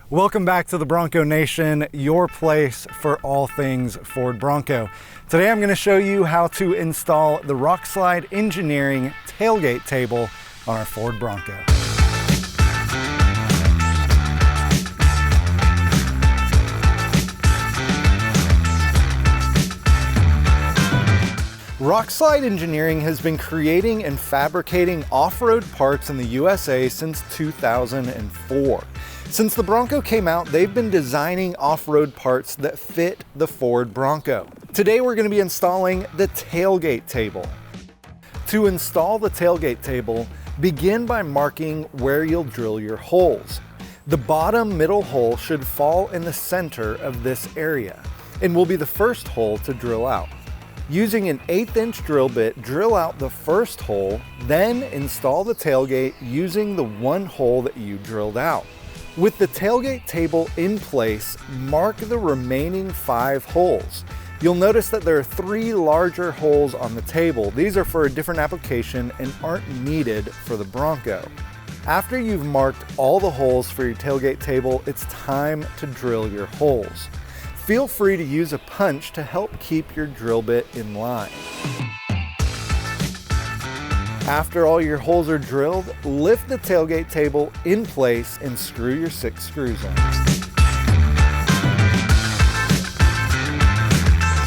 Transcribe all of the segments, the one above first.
Welcome back to the Bronco Nation, your place for all things Ford Bronco. Today I'm going to show you how to install the Rockslide Engineering tailgate table on our Ford Bronco. Rockslide Engineering has been creating and fabricating off-road parts in the USA since 2004. Since the Bronco came out, they've been designing off-road parts that fit the Ford Bronco. Today we're going to be installing the tailgate table. To install the tailgate table, begin by marking where you'll drill your holes. The bottom middle hole should fall in the center of this area and will be the first hole to drill out. Using an 1/8 inch drill bit, drill out the first hole, then install the tailgate using the one hole that you drilled out. With the tailgate table in place, mark the remaining 5 holes. You'll notice that there are 3 larger holes on the table. These are for a different application and aren't needed for the Bronco. After you've marked all the holes for your tailgate table, it's time to drill your holes. Feel free to use a punch to help keep your drill bit in line. After all your holes are drilled, lift the tailgate table in place and screw your 6 screws in.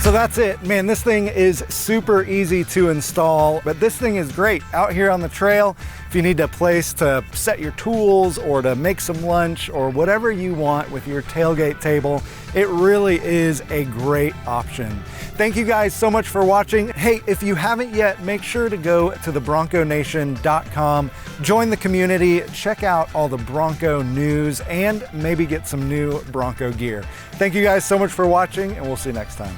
So that's it. Man, this thing is super easy to install, but this thing is great out here on the trail. If you need a place to set your tools or to make some lunch or whatever you want with your tailgate table, it really is a great option. Thank you guys so much for watching. Hey, if you haven't yet, make sure to go to thebronconation.com, join the community, check out all the Bronco news, and maybe get some new Bronco gear. Thank you guys so much for watching, and we'll see you next time.